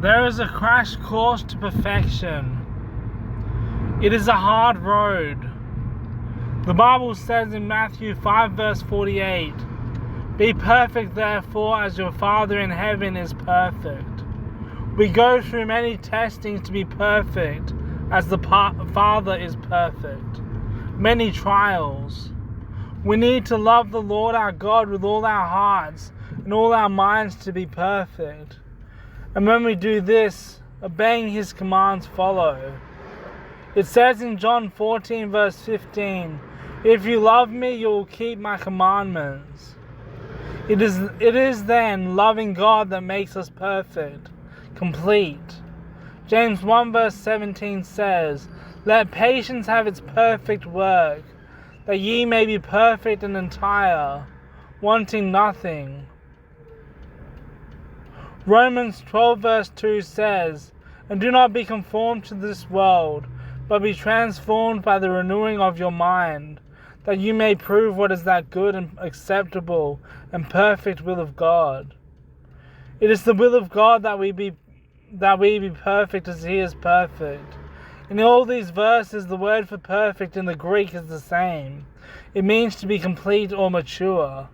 There is a crash course to perfection. It is a hard road. The Bible says in Matthew 5 verse 48, "Be perfect therefore as your Father in heaven is perfect." We go through many testings to be perfect as the Father is perfect. Many trials. We need to love the Lord our God with all our hearts and all our minds to be perfect. And when we do this, obeying His commands follow. It says in John 14 verse 15, "If you love me, you will keep my commandments." It is then loving God that makes us perfect, complete. James 1 verse 17 says, "Let patience have its perfect work, that ye may be perfect and entire, wanting nothing." Romans 12 verse 2 says, "And do not be conformed to this world, but be transformed by the renewing of your mind, that you may prove what is that good and acceptable and perfect will of God." It is the will of God that we be perfect as He is perfect. In all these verses, the word for perfect in the Greek is the same. It means to be complete or mature.